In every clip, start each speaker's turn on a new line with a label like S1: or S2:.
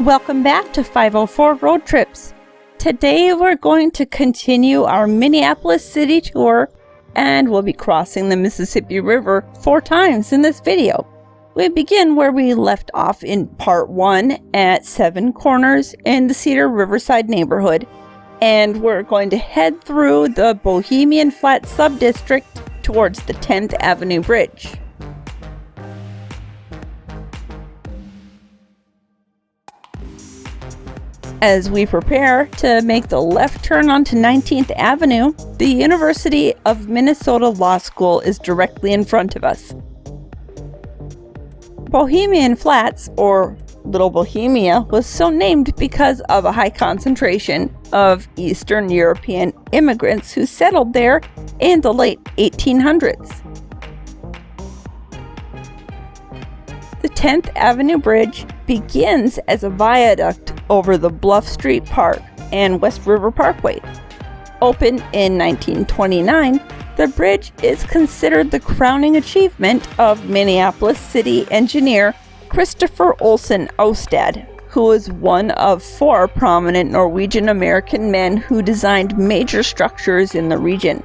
S1: Welcome back to 504 Road Trips. Today we're going to continue our Minneapolis city tour, and we'll be crossing the Mississippi River 4 times in this video. We begin where we left off in part 1 at 7 Corners in the Cedar Riverside neighborhood, and we're going to head through the Bohemian Flats subdistrict towards the 10th Avenue Bridge. As we prepare to make the left turn onto 19th Avenue, the University of Minnesota Law School is directly in front of us. Bohemian Flats, or Little Bohemia, was so named because of a high concentration of Eastern European immigrants who settled there in the late 1800s. The 10th Avenue Bridge begins as a viaduct over the Bluff Street Park and West River Parkway. Opened in 1929, the bridge is considered the crowning achievement of Minneapolis city engineer Christopher Olsen Oustad, who was one of 4 prominent Norwegian American men who designed major structures in the region.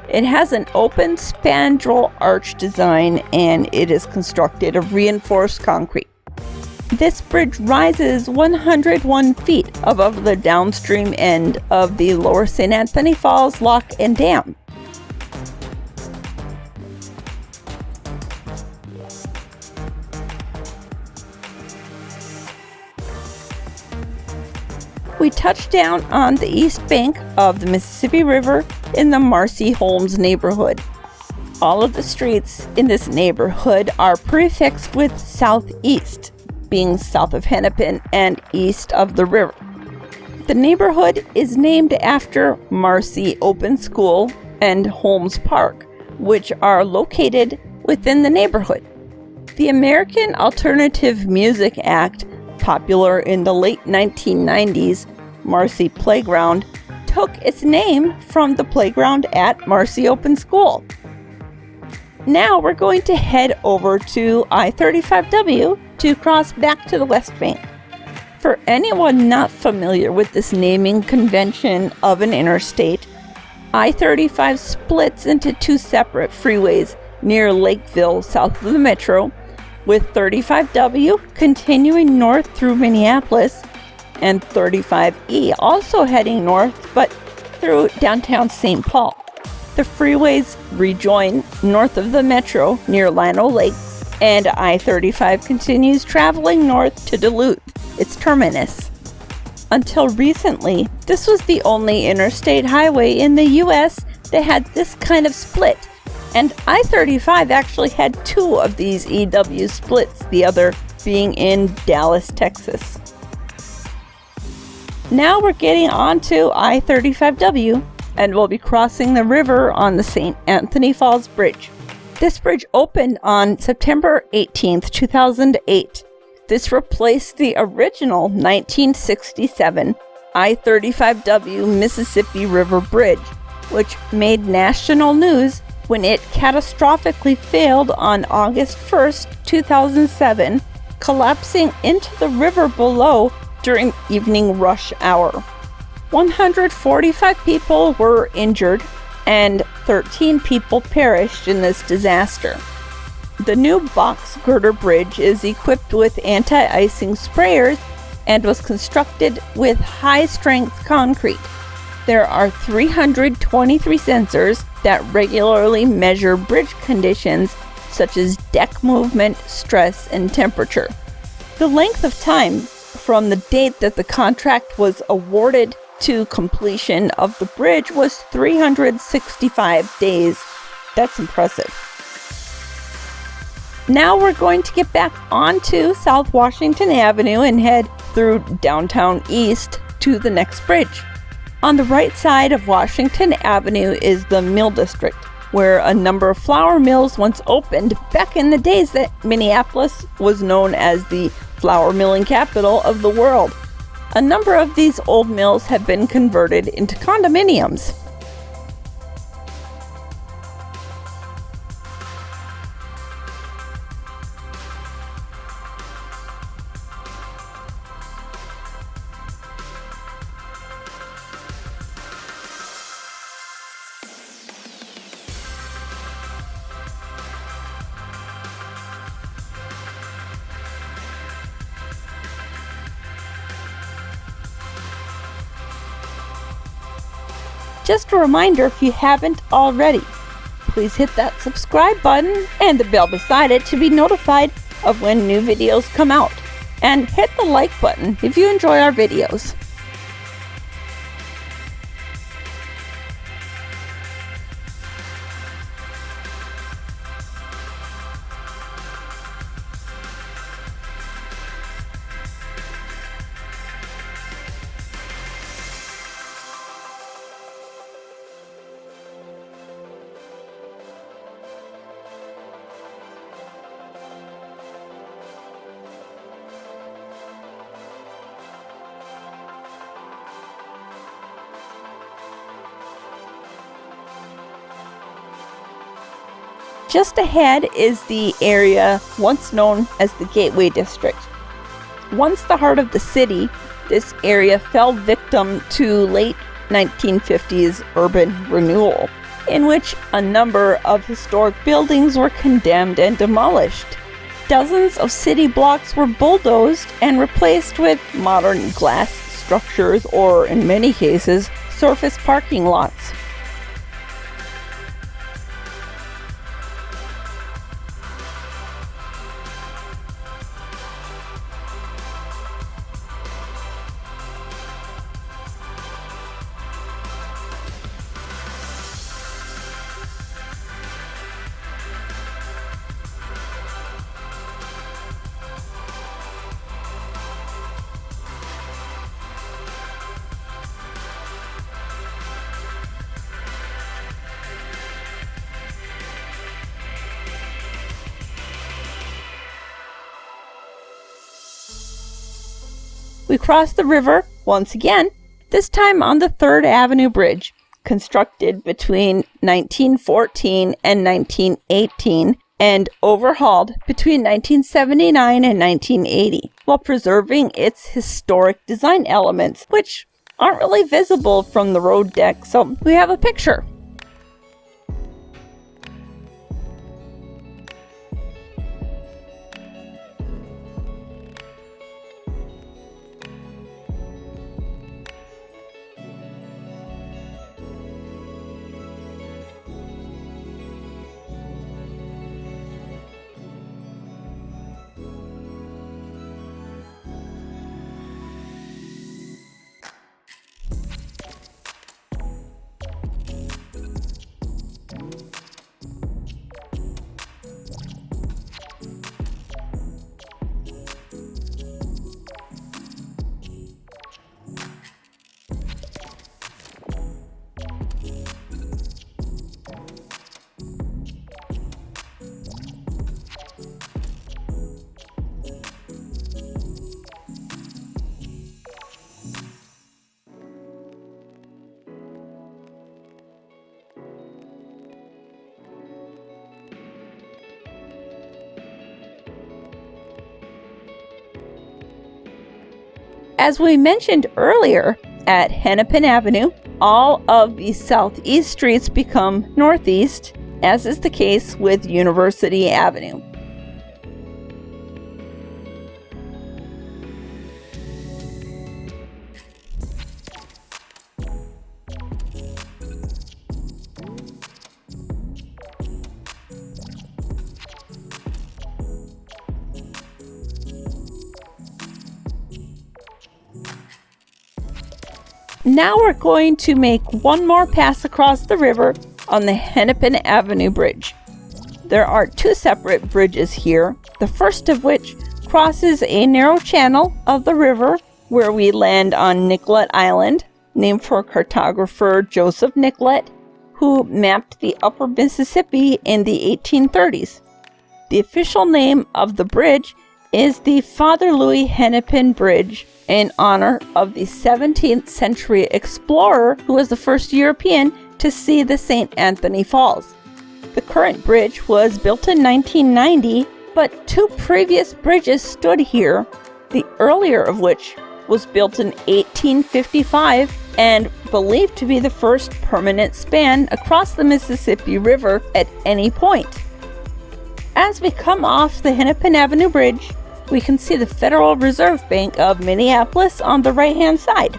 S1: It has an open spandrel arch design, and it is constructed of reinforced concrete. This bridge rises 101 feet above the downstream end of the Lower St. Anthony Falls Lock and Dam. We touch down on the east bank of the Mississippi River in the Marcy Holmes neighborhood. All of the streets in this neighborhood are prefixed with southeast, being south of Hennepin and east of the river. The neighborhood is named after Marcy Open School and Holmes Park, which are located within the neighborhood. The American Alternative Music Act, popular in the late 1990s, Marcy Playground, took its name from the playground at Marcy Open School. Now we're going to head over to I-35W to cross back to the West Bank. For anyone not familiar with this naming convention of an interstate, I-35 splits into 2 separate freeways near Lakeville, south of the metro, with 35W continuing north through Minneapolis, and 35E also heading north but through downtown St. Paul. The freeways rejoin north of the metro near Llano Lakes, and I-35 continues traveling north to Duluth, its terminus. Until recently, this was the only interstate highway in the U.S. that had this kind of split, and I-35 actually had 2 of these EW splits, the other being in Dallas, Texas. Now we're getting onto I-35W, and we'll be crossing the river on the St. Anthony Falls Bridge. This bridge opened on September 18th, 2008. This replaced the original 1967 I-35W Mississippi River Bridge, which made national news when it catastrophically failed on August 1st, 2007, collapsing into the river below during evening rush hour. 145 people were injured and 13 people perished in this disaster. The new box girder bridge is equipped with anti-icing sprayers and was constructed with high-strength concrete. There are 323 sensors that regularly measure bridge conditions such as deck movement, stress, and temperature. The length of time from the date that the contract was awarded to completion of the bridge was 365 days. That's impressive. Now we're going to get back onto South Washington Avenue and head through downtown east to the next bridge. On the right side of Washington Avenue is the Mill District, where a number of flour mills once opened back in the days that Minneapolis was known as the flour milling capital of the world. A number of these old mills have been converted into condominiums. Just a reminder, if you haven't already, please hit that subscribe button and the bell beside it to be notified of when new videos come out. And hit the like button if you enjoy our videos. Just ahead is the area once known as the Gateway District. Once the heart of the city, this area fell victim to late 1950s urban renewal, in which a number of historic buildings were condemned and demolished. Dozens of city blocks were bulldozed and replaced with modern glass structures or, in many cases, surface parking lots. We cross the river once again, this time on the 3rd Avenue Bridge, constructed between 1914 and 1918 and overhauled between 1979 and 1980, while preserving its historic design elements, which aren't really visible from the road deck, so we have a picture. As we mentioned earlier, at Hennepin Avenue, all of the southeast streets become northeast, as is the case with University Avenue. Now we're going to make one more pass across the river on the Hennepin Avenue Bridge. There are two separate bridges here, the first of which crosses a narrow channel of the river where we land on Nicollet Island, named for cartographer Joseph Nicollet, who mapped the upper Mississippi in the 1830s. The official name of the bridge is the Father Louis Hennepin Bridge, in honor of the 17th century explorer who was the first European to see the St. Anthony Falls. The current bridge was built in 1990, but two previous bridges stood here, the earlier of which was built in 1855 and believed to be the first permanent span across the Mississippi River at any point. As we come off the Hennepin Avenue Bridge, we can see the Federal Reserve Bank of Minneapolis on the right-hand side.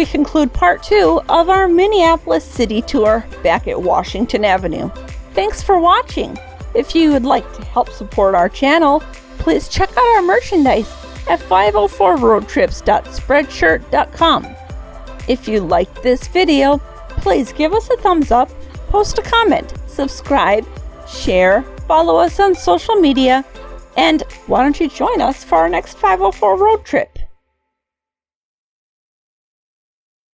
S1: we conclude part 2 of our Minneapolis city tour back at Washington Avenue. Thanks for watching. If you would like to help support our channel, please check out our merchandise at 504roadtrips.spreadshirt.com. If you liked this video, please give us a thumbs up, post a comment, subscribe, share, follow us on social media, and why don't you join us for our next 504 road trip?